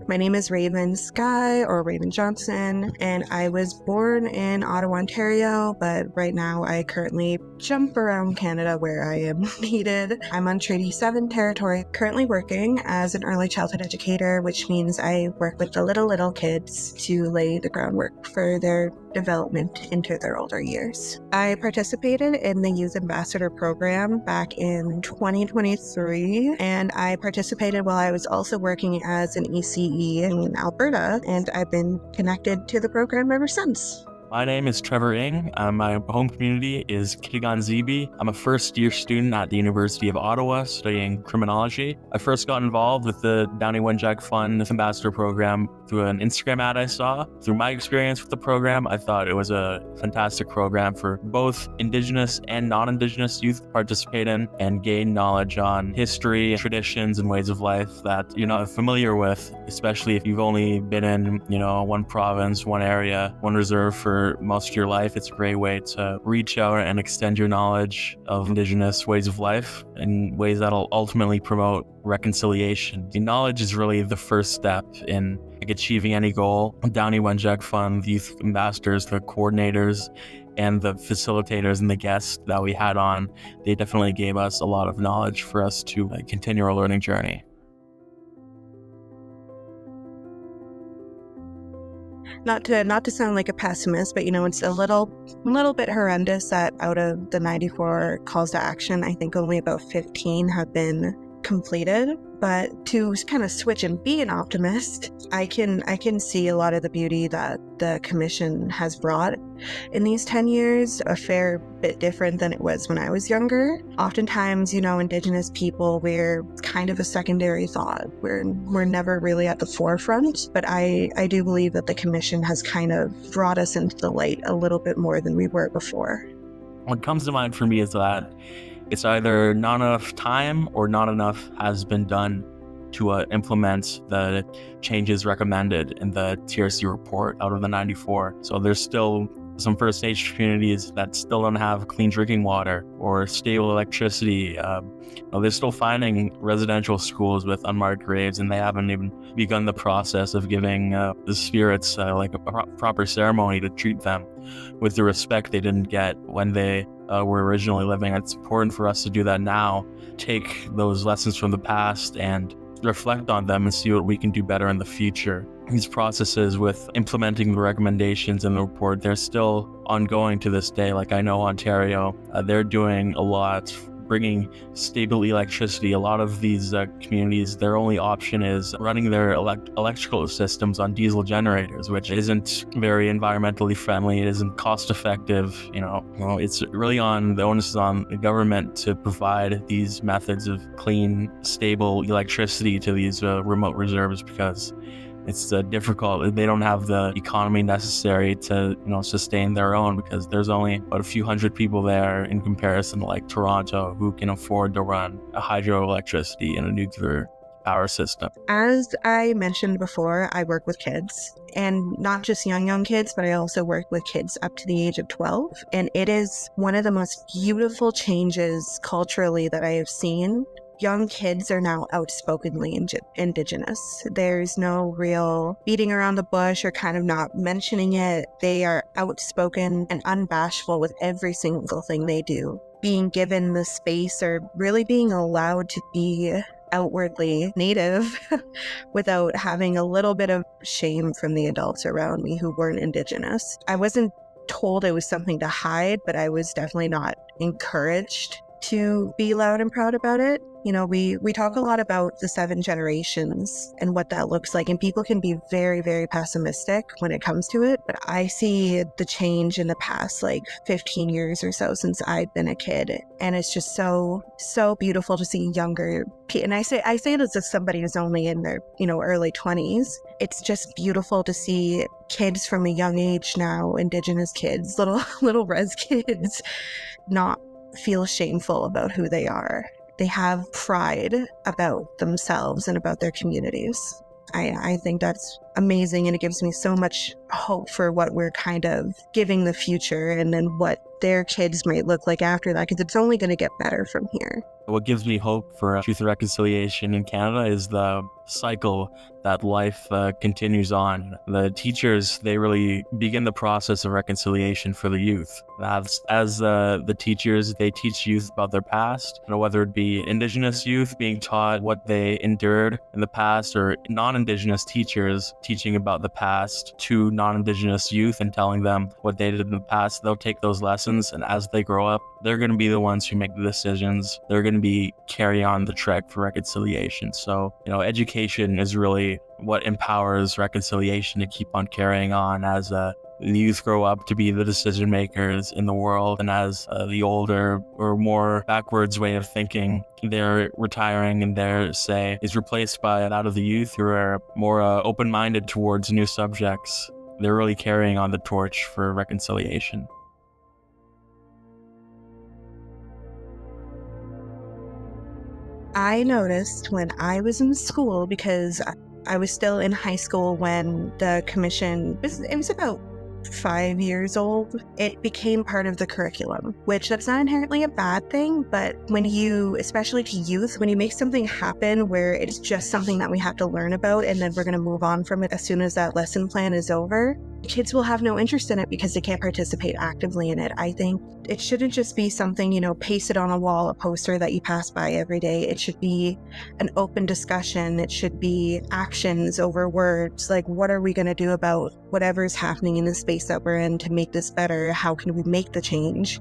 My name is Raven Sky, or Raven Johnson, and I was born in Ottawa, Ontario, but right now I currently jump around Canada where I am needed. I'm on Treaty 7 territory, currently working as an early childhood educator, which means I work with the little kids to lay the groundwork for their development into their older years. I participated in the Youth Ambassador program back in 2023, and I participated while I was also working as an ECE in Alberta, and I've been connected to the program ever since. My name is Trevor Ng. My home community is Kitigan-Zibi. I'm a first-year student at the University of Ottawa studying criminology. I first got involved with the Downie Wenjack Fund Ambassador program through an Instagram ad I saw. Through my experience with the program, I thought it was a fantastic program for both Indigenous and non-Indigenous youth to participate in and gain knowledge on history, traditions, and ways of life that you're not familiar with, especially if you've only been in, one province, one area, one reserve for most of your life. It's a great way to reach out and extend your knowledge of Indigenous ways of life in ways that'll ultimately promote reconciliation. The knowledge is really the first step in achieving any goal. Downie Wenjack Fund, the youth ambassadors, the coordinators, and the facilitators and the guests that we had on, they definitely gave us a lot of knowledge for us to continue our learning journey. Not to sound like a pessimist, but it's a little bit horrendous that out of the 94 calls to action, I think only about 15 have been completed. But to kind of switch and be an optimist, I can see a lot of the beauty that the commission has brought in these 10 years, a fair bit different than it was when I was younger. Oftentimes, Indigenous people, we're kind of a secondary thought. We're never really at the forefront, but I do believe that the commission has kind of brought us into the light a little bit more than we were before. What comes to mind for me is that it's either not enough time or not enough has been done to implement the changes recommended in the TRC report out of the 94. So there's still some First Nations communities that still don't have clean drinking water or stable electricity. They're still finding residential schools with unmarked graves, and they haven't even begun the process of giving the spirits a proper ceremony to treat them with the respect they didn't get when they were originally living. It's important for us to do that now, take those lessons from the past and reflect on them and see what we can do better in the future. These processes with implementing the recommendations in the report, they're still ongoing to this day. I know Ontario, they're doing a lot, bringing stable electricity. A lot of these communities, their only option is running their electrical systems on diesel generators, which isn't very environmentally friendly. It isn't cost effective. It's really the onus is on the government to provide these methods of clean, stable electricity to these remote reserves, because it's difficult. They don't have the economy necessary to, sustain their own, because there's only about a few hundred people there in comparison to Toronto who can afford to run a hydroelectricity and a nuclear power system. As I mentioned before, I work with kids, and not just young kids, but I also work with kids up to the age of 12. And it is one of the most beautiful changes culturally that I have seen. Young kids are now outspokenly Indigenous. There's no real beating around the bush or kind of not mentioning it. They are outspoken and unbashful with every single thing they do. Being given the space, or really being allowed to be outwardly Native without having a little bit of shame from the adults around me who weren't Indigenous. I wasn't told it was something to hide, but I was definitely not encouraged to be loud and proud about it. We talk a lot about the 7 generations and what that looks like, and people can be very, very pessimistic when it comes to it. But I see the change in the past 15 years or so since I've been a kid, and it's just so beautiful to see younger people. And I say this as somebody who's only in their early 20s. It's just beautiful to see kids from a young age now, Indigenous kids, little res kids, not feel shameful about who they are. They have pride about themselves and about their communities. I think that's amazing, and it gives me so much hope for what we're kind of giving the future, and then what their kids might look like after that, because it's only going to get better from here. What gives me hope for truth and reconciliation in Canada is the cycle that life continues on. The teachers, they really begin the process of reconciliation for the youth. As the teachers, they teach youth about their past, whether it be Indigenous youth being taught what they endured in the past, or non-Indigenous teachers teaching about the past to non-Indigenous youth and telling them what they did in the past. They'll take those lessons, and as they grow up, they're going to be the ones who make the decisions. They're going to be carry on the trek for reconciliation. So, education is really what empowers reconciliation to keep on carrying on as the youth grow up to be the decision makers in the world, and as the older or more backwards way of thinking, they're retiring and their say is replaced by that of the youth who are more open-minded towards new subjects. They're really carrying on the torch for reconciliation. I noticed when I was in school, because I was still in high school when the commission, it was about 5 years old, it became part of the curriculum, which that's not inherently a bad thing, but when you, especially to youth, when you make something happen where it's just something that we have to learn about and then we're going to move on from it as soon as that lesson plan is over, kids will have no interest in it because they can't participate actively in it. I think it shouldn't just be something, pasted on a wall, a poster that you pass by every day. It should be an open discussion. It should be actions over words. Like, what are we going to do about whatever's happening in the space that we're in to make this better? How can we make the change?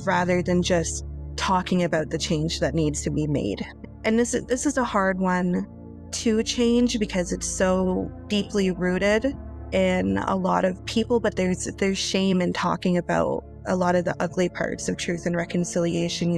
Rather than just talking about the change that needs to be made. And this is a hard one to change because it's so deeply rooted in a lot of people, but there's shame in talking about a lot of the ugly parts of truth and reconciliation.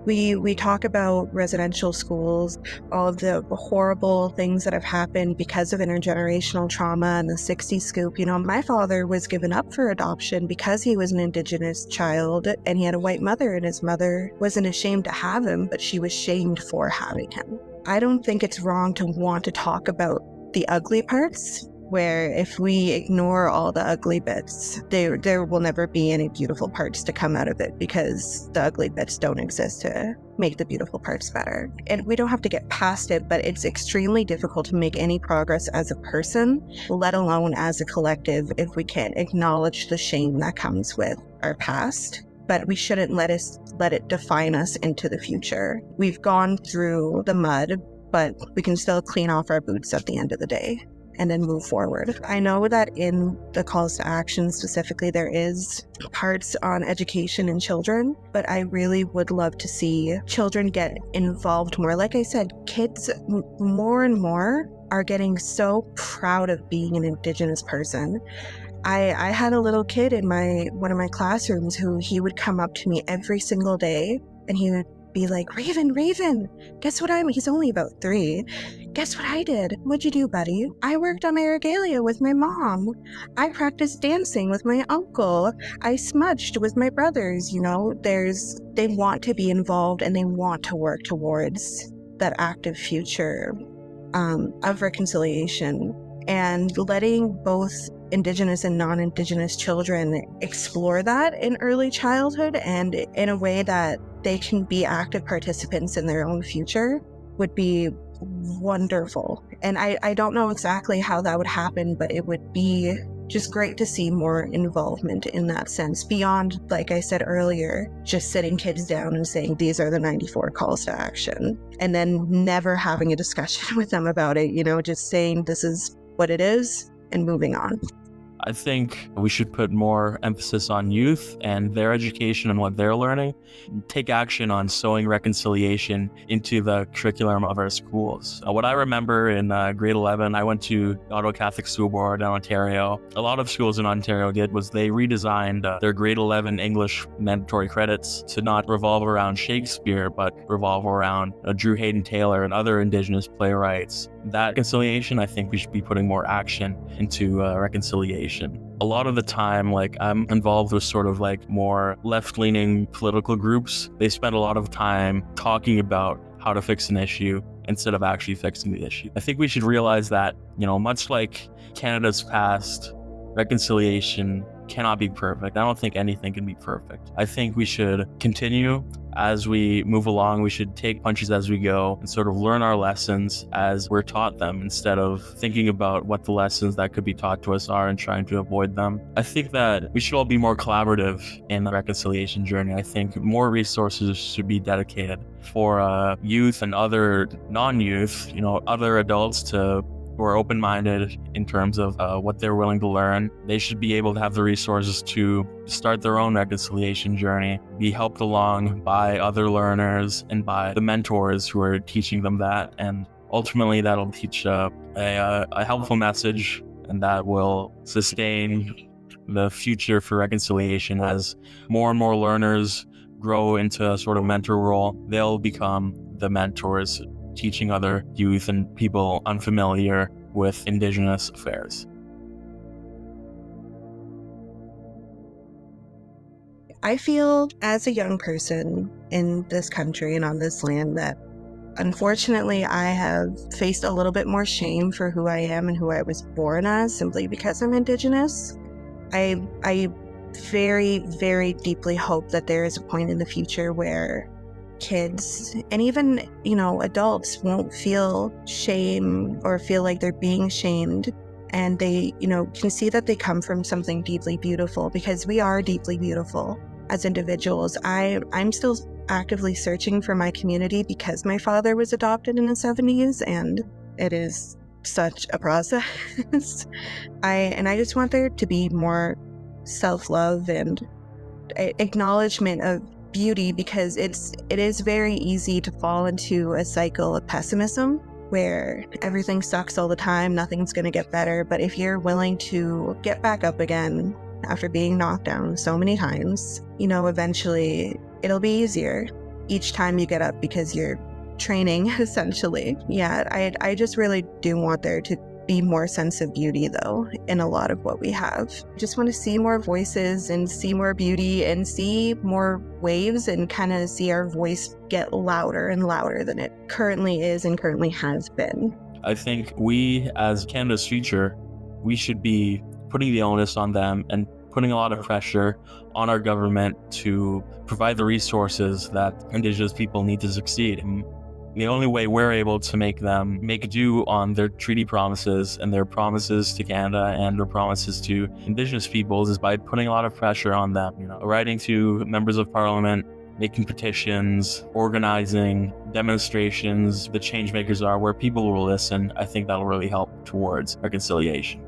We talk about residential schools, all of the horrible things that have happened because of intergenerational trauma and the 60s scoop. My father was given up for adoption because he was an Indigenous child and he had a white mother, and his mother wasn't ashamed to have him, but she was shamed for having him. I don't think it's wrong to want to talk about the ugly parts, where if we ignore all the ugly bits, there will never be any beautiful parts to come out of it, because the ugly bits don't exist to make the beautiful parts better. And we don't have to get past it, but it's extremely difficult to make any progress as a person, let alone as a collective, if we can't acknowledge the shame that comes with our past. But we shouldn't let it define us into the future. We've gone through the mud, but we can still clean off our boots at the end of the day and then move forward. I know that in the calls to action specifically, there is parts on education and children, but I really would love to see children get involved more. Like I said, kids more and more are getting so proud of being an Indigenous person. I had a little kid in one of my classrooms who he would come up to me every single day and he would be like, Raven, guess what he's only about 3. Guess what I did? What'd you do, buddy? I worked on my regalia with my mom. I practiced dancing with my uncle. I smudged with my brothers. They want to be involved and they want to work towards that active future of reconciliation, and letting both Indigenous and non-Indigenous children explore that in early childhood and in a way that they can be active participants in their own future would be wonderful. And I don't know exactly how that would happen, but it would be just great to see more involvement in that sense, beyond, like I said earlier, just sitting kids down and saying, these are the 94 calls to action, and then never having a discussion with them about it, just saying this is what it is and moving on. I think we should put more emphasis on youth and their education and what they're learning. Take action on sewing reconciliation into the curriculum of our schools. What I remember in grade 11, I went to Ottawa Catholic School Board in Ontario. A lot of schools in Ontario did was they redesigned their grade 11 English mandatory credits to not revolve around Shakespeare, but revolve around Drew Hayden Taylor and other Indigenous playwrights. That reconciliation, I think we should be putting more action into reconciliation. A lot of the time, I'm involved with sort of more left-leaning political groups. They spend a lot of time talking about how to fix an issue instead of actually fixing the issue. I think we should realize that, much like Canada's past, reconciliation cannot be perfect. I don't think anything can be perfect. I think we should continue as we move along. We should take punches as we go and sort of learn our lessons as we're taught them, instead of thinking about what the lessons that could be taught to us are and trying to avoid them. I think that we should all be more collaborative in the reconciliation journey. I think more resources should be dedicated for youth and other non-youth, other adults who are open-minded in terms of what they're willing to learn. They should be able to have the resources to start their own reconciliation journey, be helped along by other learners and by the mentors who are teaching them that. And ultimately, that'll teach a helpful message, and that will sustain the future for reconciliation. As more and more learners grow into a sort of mentor role, they'll become the mentors, teaching other youth and people unfamiliar with Indigenous affairs. I feel as a young person in this country and on this land that unfortunately I have faced a little bit more shame for who I am and who I was born as, simply because I'm Indigenous. I very, very deeply hope that there is a point in the future where kids and even, adults won't feel shame or feel like they're being shamed, and they, can see that they come from something deeply beautiful, because we are deeply beautiful as individuals. I'm still actively searching for my community because my father was adopted in the 70s, and it is such a process. I just want there to be more self-love and acknowledgement of beauty, because it is very easy to fall into a cycle of pessimism where everything sucks all the time, nothing's going to get better. But if you're willing to get back up again after being knocked down so many times, eventually it'll be easier each time you get up, because you're training essentially. Yeah, I just really do want there to be more sense of beauty, though, in a lot of what we have. I just want to see more voices and see more beauty and see more waves, and kind of see our voice get louder and louder than it currently is and currently has been. I think we, as Canada's future, we should be putting the onus on them and putting a lot of pressure on our government to provide the resources that Indigenous people need to succeed. And the only way we're able to make them make do on their treaty promises and their promises to Canada and their promises to Indigenous peoples is by putting a lot of pressure on them, writing to members of Parliament, making petitions, organizing demonstrations. The change makers are where people will listen. I think that'll really help towards reconciliation.